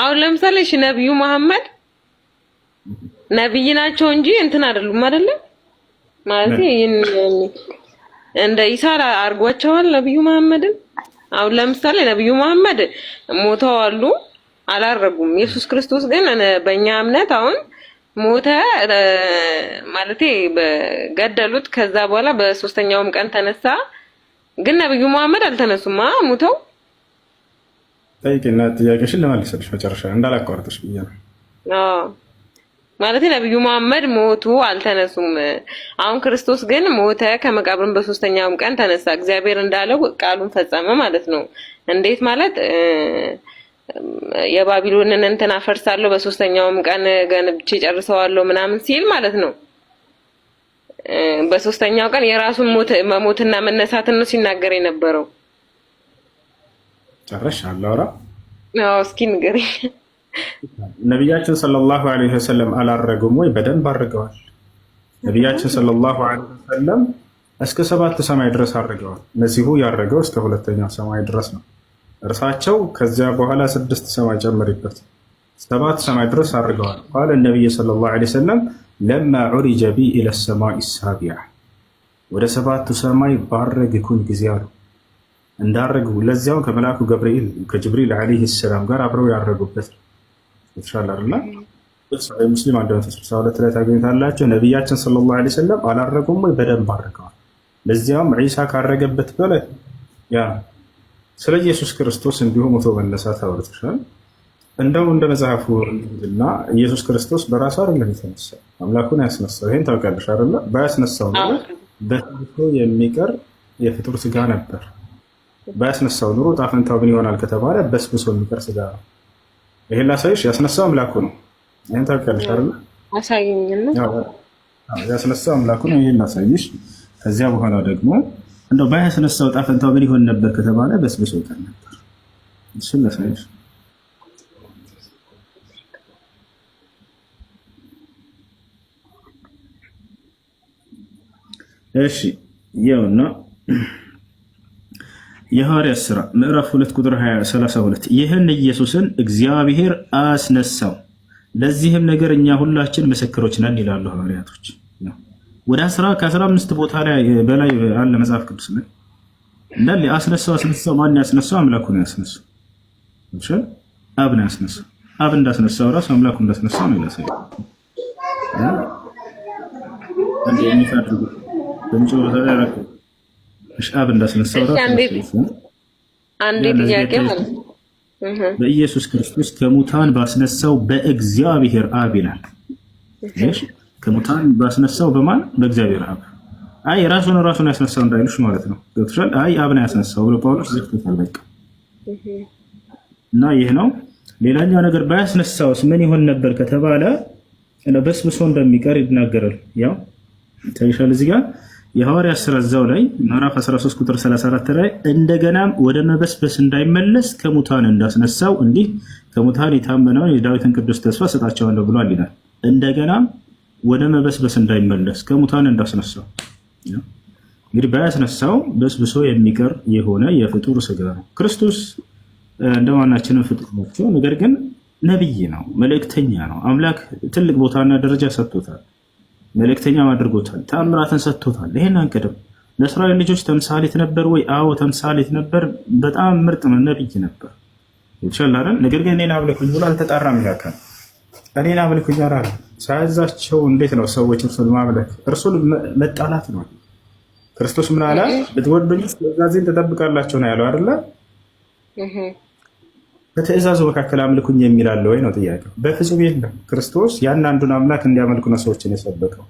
አሁን ለምሳሌ እሺ ነብዩ መሐመድ ነብይ ናቸው እንጂ እንትን አይደሉም አይደለ? ማለት እንደ ኢሳ አርጓቸዋል ነብዩ መሐመድን። አሁን ለምሳሌ ነብዩ መሐመድ ሞተዋሉ አላረጉም። ኢየሱስ ክርስቶስ ግን በእኛ እምነት አሁን ሞተ ማለቴ በገደሉት። ከዛ በኋላ በሶስተኛውም ቀን ተነሳ። ግን ነብዩ መሐመድ አልተነሱማ ሞተው። ጠይቂና ጥያቄሽን ለማልሰልሽ መጨረሻ እንዳላቋርጥሽ ብዬ ነው። ማለት ነብዩ መሐመድ ሞቱ አልተነሱም። አሁን ክርስቶስ ግን ሞተ ከመቃብርም በሶስተኛውም ቀን ተነሳ። እግዚአብሔር እንዳለው ቃሉን ፈጸመ ማለት ነው። እንዴት ማለት የባቢሎንን እንትን አፈርሳለሁ በሶስተኛውም ቀን ገንብቼ ጨርሰዋለሁ ምናምን ሲል ማለት ነው። በሶስተኛው ቀን የራሱን መሞትና መነሳትን ነው ሲናገር የነበረው። ጨርሻለሁ። አውራ እስኪ ንገረኝ። ነቢያችን ሰለላሁ ዐለይሂ ወሰለም አላረጉም ወይ? በደንብ አድርገዋል። ነቢያችን ሰለላሁ ዐለይሂ ወሰለም እስከ 7 ሰማይ ድረስ አድርገዋል። መሲሁ ያረገው እስከ 2ኛው ሰማይ ድረስ ነው። እርሳቸው ከዚያ በኋላ 6 ሰማይ ጨምሪበት 7 ሰማይ ድረስ አድርገዋል። ቃለ ነቢይ ሰለላሁ ዐለይሂ ወሰለም ለማ ዑሪጀ ቢ ኢለ ሰማይ ሳቢዓ ወደ 7ቱ ሰማይ ባረግኩኝ ጊዜ አሉ እንዳረጉ ለዚያው ከመልአኩ ገብርኤል ከጅብሪል ዐለይሂ ሰላም ጋር አብረው ያረጉበት ይሻላልና ሙስሊም 162 ላይ ታገኙታላችሁ። ነቢያችን ሰለላሁ ዐለይሂ ወሰለም አላረጉም ወይ? በደንብ አድርገዋል። ለዚያም ዒሳ ካረገበት በላይ ያ ስለ ኢየሱስ ክርስቶስ እንዲሁ ሞቶ መነሳት አውርተሻል። እንደው እንደ መጽሐፉ እና ኢየሱስ ክርስቶስ በራሱ አይደለም የተነሳው፣ አምላኩን ያስነሳው። ይሄን ታውቃለሽ አይደለ? ባያስነሳው ኑሮ በስብሶ የሚቀር የፍጡር ስጋ ነበር። ባያስነሳው ኑሮ ጣፈንታው ምን ይሆናል ከተባለ በስብሶ የሚቀር ስጋ ነው። ይሄን ላሳይሽ፣ ያስነሳው አምላኩ ነው። ይሄን ታውቃለሽ አይደለ? አሳየኝና ያስነሳው አምላኩ ነው። ይሄን ላሳይሽ። ከዚያ በኋላ ደግሞ እንደው ባያስነሳው ጣፈንታው ምን ይሆን ነበር ከተባለ በስብሶ ይቀር ነበር። እሱን ላሳይሽ። እሺ ይኸውና የሐዋርያት ሥራ ምዕራፍ 2 ቁጥር 32 ይህን ኢየሱስን እግዚአብሔር አስነሳው፣ ለዚህም ነገር እኛ ሁላችን ምስክሮች ነን ይላሉ ሐዋርያቶች። ወደ 15 ቦታ ላይ በላይ አለ መጽሐፍ ቅዱስ ላይ እንዳለ አስነሳው። ማን ያስነሳው? አምላኩ ነው ያስነሳው። እሺ አብ ነው ያስነሳው። አብ እንዳስነሳው ራሱ አምላኩ እንዳስነሳው ነው ያሳየው። አንዴ የሚፈርዱ አብ እንዳስነሳው ራሱ አንዴ ጥያቄ ማለት በኢየሱስ ክርስቶስ ከሙታን ባስነሳው በእግዚአብሔር አብ ይላል። እሺ ከሙታን ባስነሳው በማን? በእግዚአብሔር አብ። አይ ራሱን ያስነሳው እንዳይልሽ ማለት ነው። ገብቶሻል? አይ አብ ነው ያስነሳው ብሎ ጳውሎስ ዘግቶታል። በቃ እና ይህ ነው። ሌላኛው ነገር ባያስነሳውስ ምን ይሆን ነበር ከተባለ በስብሶ እንደሚቀር ይናገራል። ያው ታይሻል እዚህ ጋር የሐዋርያት ሥራ እዛው ላይ ምዕራፍ 13 ቁጥር 34 ላይ እንደገናም ወደ መበስበስ እንዳይመለስ ከሙታን እንዳስነሳው እንዲህ ከሙታን የታመነውን የዳዊትን ቅዱስ ተስፋ ሰጣቸዋለሁ ብሏል ይላል። እንደገናም ወደ መበስበስ እንዳይመለስ ከሙታን እንዳስነሳው። እንግዲህ ባያስነሳው በስብሶ የሚቀር የሆነ የፍጡር ስጋ ነው። ክርስቶስ እንደማናችንም ፍጡር ነው። ነገር ግን ነብይ ነው፣ መልእክተኛ ነው። አምላክ ትልቅ ቦታና ደረጃ ሰጥቶታል። መልእክተኛም አድርጎታል። ተአምራትን ሰጥቶታል። ይሄን አንቀድም። ለእስራኤል ልጆች ተምሳሌት ነበር ወይ? አዎ ተምሳሌት ነበር። በጣም ምርጥ ነብይ ነበር። ይችላል። ነገር ግን እኔን አምልኩኝ ብሎ አልተጣራም። ያካል እኔን አምልኩኝ አላለ። ሳያዛቸው እንዴት ነው ሰዎች እርሱን ማምለክ? እርሱን መጣላት ነው። ክርስቶስ ምን አለ? ብትወዱኝ ትእዛዜን ትጠብቃላችሁ ነው ያለው አይደለ? በትእዛዙ መካከል አምልኩኝ የሚል አለ ወይ ነው ጥያቄው። በፍጹም የለም። ክርስቶስ ያን አንዱን አምላክ እንዲያመልኩ ነው ሰዎችን የሰበከው።